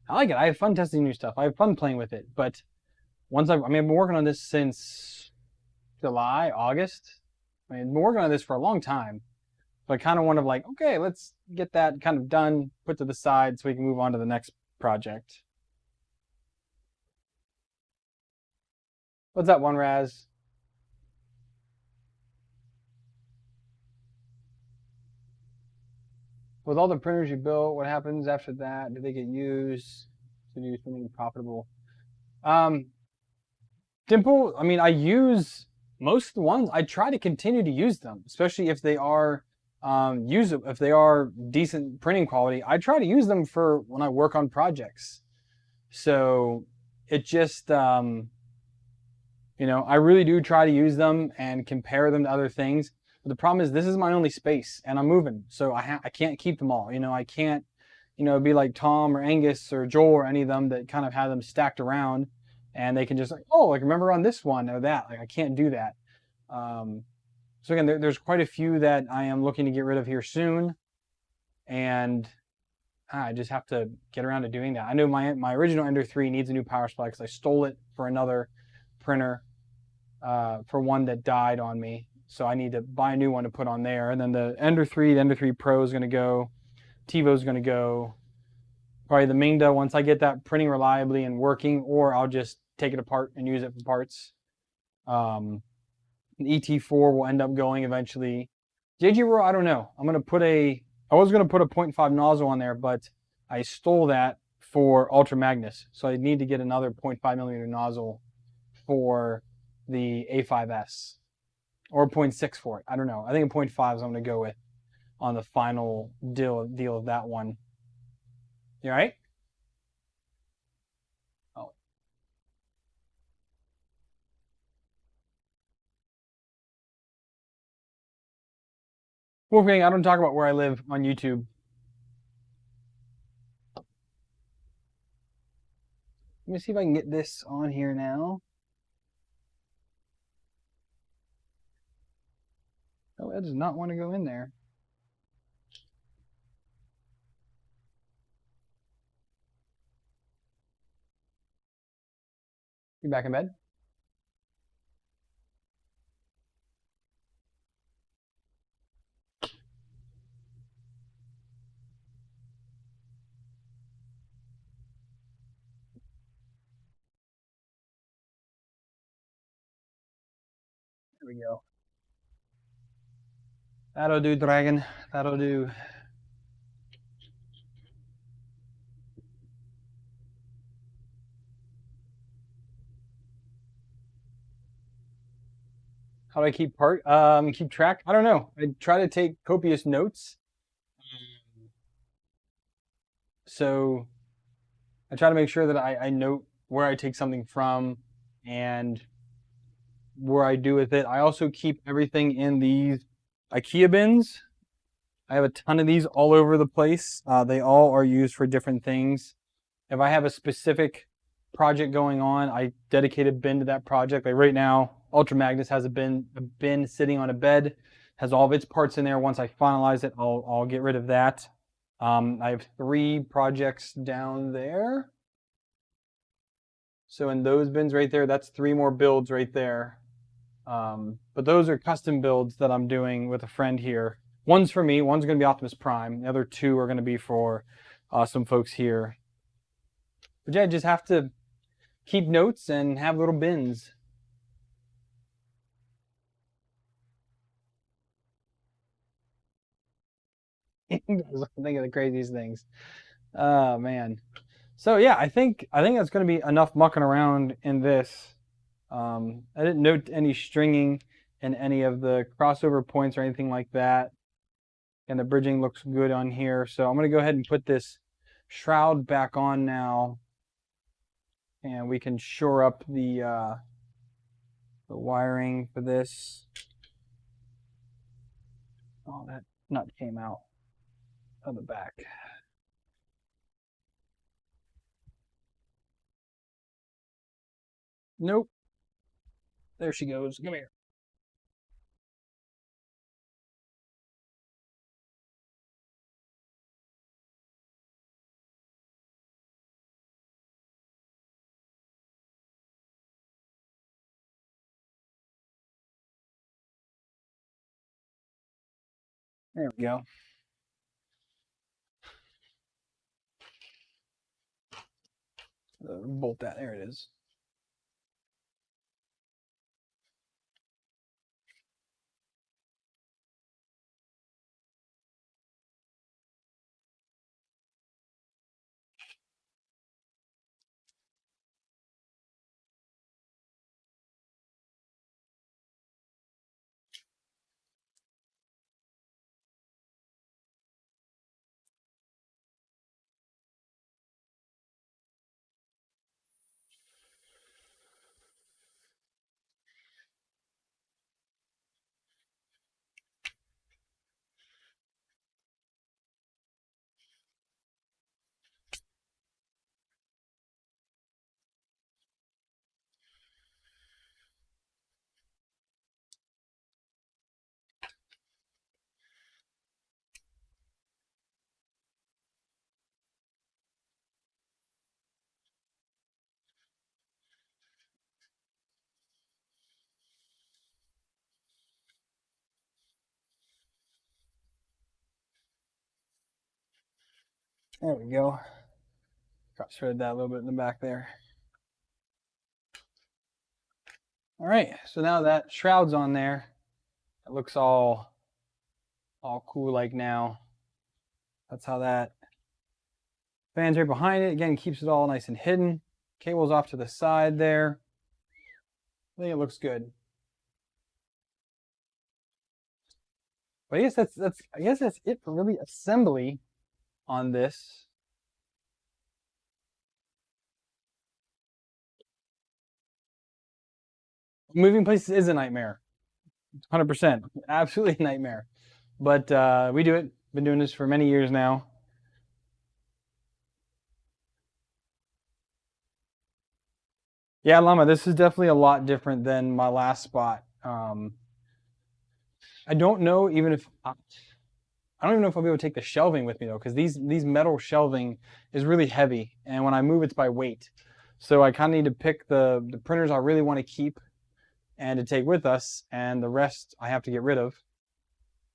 Speaker 1: I like it. I have fun testing new stuff. I have fun playing with it. But I've been working on this since July, August. I've been working on this for a long time. So I kind of want to like, okay, let's get that kind of done, put to the side so we can move on to the next project. What's that one, Raz? With all the printers you built, what happens after that? Do they get used to do something profitable? Dimple, I mean, I use most of the ones I try to continue to use them, especially if they are usable, if they are decent printing quality. I try to use them for when I work on projects. So it just you know, I really do try to use them and compare them to other things. But the problem is this is my only space and I'm moving, so I can't keep them all. You know, I can't, you know, be like Tom or Angus or Joel or any of them that kind of have them stacked around and they can just like, oh, like remember on this one or that. Like I can't do that. So again, there's quite a few that I am looking to get rid of here soon, and I just have to get around to doing that. I know my original Ender 3 needs a new power supply because I stole it for another printer for one that died on me. So I need to buy a new one to put on there. And then the Ender 3, the Ender 3 Pro is going to go. TiVo is going to go. Probably the Mingda once I get that printing reliably and working, or I'll just take it apart and use it for parts. The ET4 will end up going eventually. JG Roll, I don't know. I was going to put a 0.5 nozzle on there, but I stole that for Ultra Magnus. So I need to get another 0.5 millimeter nozzle for the A5S or 0.6 for it. I don't know. I think a 0.5 is what I'm going to go with on the final deal of that one. You all right? Oh. Wolfgang, I don't talk about where I live on YouTube. Let me see if I can get this on here now. Oh, it does not want to go in there. You back in bed? There we go. That'll do, Dragon. That'll do. How do I keep track? I don't know. I try to take copious notes. So I try to make sure that I note where I take something from and where I do with it. I also keep everything in these IKEA bins. I have a ton of these all over the place. They all are used for different things. If I have a specific project going on, I dedicate a bin to that project. Like right now, Ultra Magnus has a bin sitting on a bed, has all of its parts in there. Once I finalize it, I'll get rid of that. I have 3 projects down there. So in those bins right there, that's 3 more builds right there. But those are custom builds that I'm doing with a friend here. One's for me, one's going to be Optimus Prime. The other 2 are going to be for some folks here. But yeah, just have to keep notes and have little bins. Think of the craziest things. Oh man. So yeah, I think that's going to be enough mucking around in this. I didn't note any stringing in any of the crossover points or anything like that. And the bridging looks good on here. So I'm going to go ahead and put this shroud back on now. And we can shore up the wiring for this. Oh, that nut came out of the back. Nope. There she goes. Come here. There we go. Bolt that. There it is. There we go. Shredded that a little bit in the back there. All right, so now that shroud's on there, it looks all cool like now. That's how that fan's right behind it. Again, keeps it all nice and hidden. Cable's off to the side there. I think it looks good. But I guess that's it for really assembly on this. Moving places is a nightmare. 100%. Absolutely a nightmare. But we do it. Been doing this for many years now. Yeah, Llama, this is definitely a lot different than my last spot. I don't know even if I don't even know if I'll be able to take the shelving with me though, because these metal shelving is really heavy, and when I move it's by weight. So I kind of need to pick the printers I really want to keep and to take with us, and the rest I have to get rid of.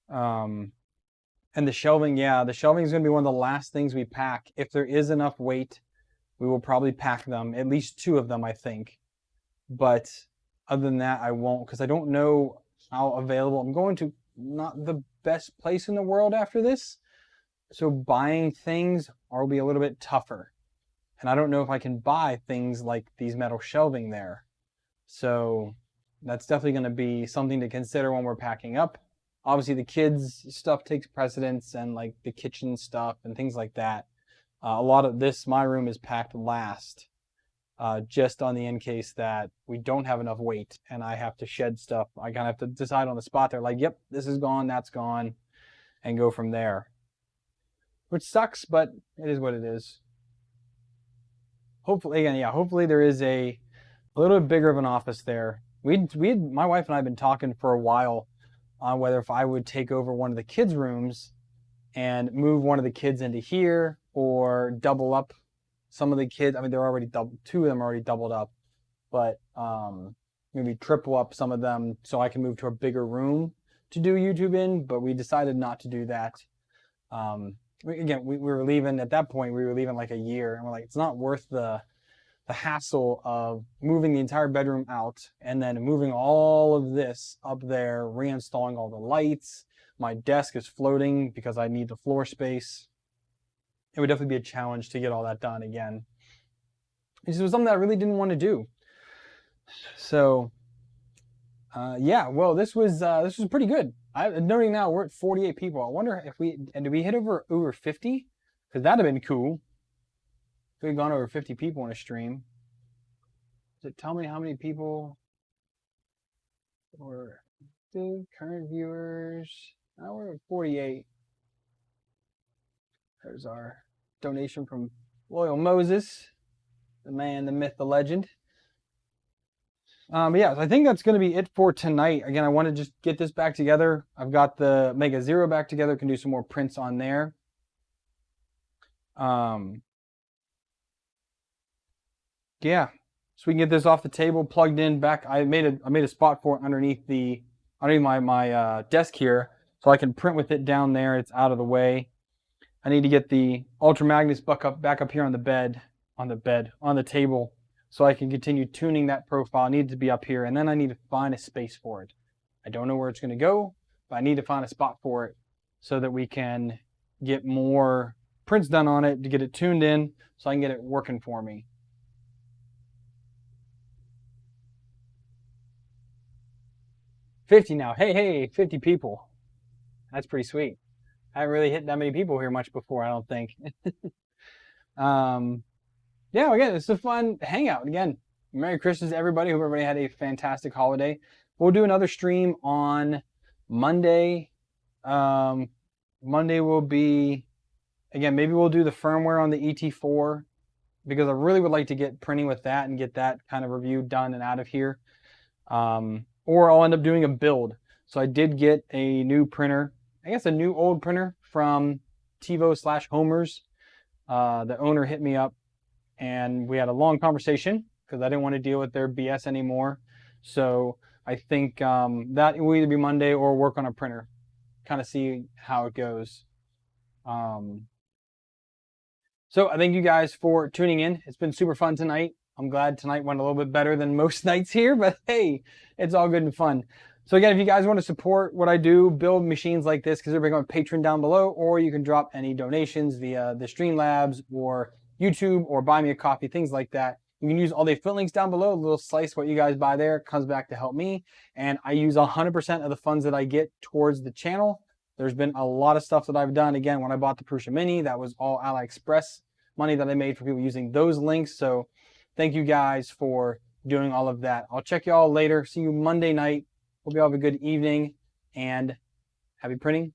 Speaker 1: And the shelving, yeah, the shelving is going to be one of the last things we pack. If there is enough weight, we will probably pack them, at least 2 of them, I think. But other than that, I won't, because I don't know how available. I'm going to not the best place in the world after this. So buying things will be a little bit tougher. And I don't know if I can buy things like these metal shelving there. So that's definitely going to be something to consider when we're packing up. Obviously, the kids' stuff takes precedence, and like the kitchen stuff and things like that. A lot of this, my room is packed last, just on the in case that we don't have enough weight and I have to shed stuff. I kind of have to decide on the spot there, like, yep, this is gone, that's gone, and go from there. Which sucks, but it is what it is. Hopefully, again, yeah, hopefully there is a little bit bigger of an office there. My wife and I have been talking for a while on whether if I would take over one of the kids' rooms and move one of the kids into here, or double up some of the kids. I mean, they're already 2 of them are already doubled up, but maybe triple up some of them so I can move to a bigger room to do YouTube in. But we decided not to do that. We were leaving at that point. We were leaving like a year, and we're like, it's not worth the hassle of moving the entire bedroom out and then moving all of this up there, reinstalling all the lights. My desk is floating because I need the floor space. It would definitely be a challenge to get all that done again. This was something that I really didn't want to do. So, yeah, well, this was pretty good. I'm noting now we're at 48 people. I wonder if did we hit over 50? Because that'd have been cool. If we had gone over 50 people in a stream. Does it tell me how many people were current viewers? Now we're at 48. There's our donation from Loyal Moses, the man, the myth, the legend. Yeah, I think that's going to be it for tonight. Again, I want to just get this back together. I've got the Mega Zero back together. Can do some more prints on there. Yeah, so we can get this off the table, plugged in back. I made a spot for it underneath my desk here, so I can print with it down there. It's out of the way. I need to get the Ultra Magnus back up here on the table, so I can continue tuning that profile. I need it to be up here, and then I need to find a space for it. I don't know where it's going to go, but I need to find a spot for it so that we can get more prints done on it to get it tuned in, so I can get it working for me. $50 now. Hey, 50 people. That's pretty sweet. I haven't really hit that many people here much before, I don't think. Yeah, again, it's a fun hangout. Again, Merry Christmas, everybody. Hope everybody had a fantastic holiday. We'll do another stream on Monday. Monday will be, again, maybe we'll do the firmware on the ET4, because I really would like to get printing with that and get that kind of review done and out of here. Or I'll end up doing a build. So I did get a new printer, I guess a new old printer from TiVo/Homers. The owner hit me up and we had a long conversation because I didn't want to deal with their BS anymore. So I think that will either be Monday or work on a printer, kind of see how it goes. So I thank you guys for tuning in. It's been super fun tonight. I'm glad tonight went a little bit better than most nights here, but hey, it's all good and fun. So again, if you guys want to support what I do, build machines like this, consider becoming a patron down below, or you can drop any donations via the Streamlabs or YouTube or buy me a coffee, things like that. You can use all the affiliate links down below. A little slice what you guys buy there comes back to help me. And I use 100% of the funds that I get towards the channel. There's been a lot of stuff that I've done. Again, when I bought the Prusa Mini, that was all AliExpress money that I made for people using those links. So thank you guys for doing all of that. I'll check you all later. See you Monday night. Hope you all have a good evening and happy printing.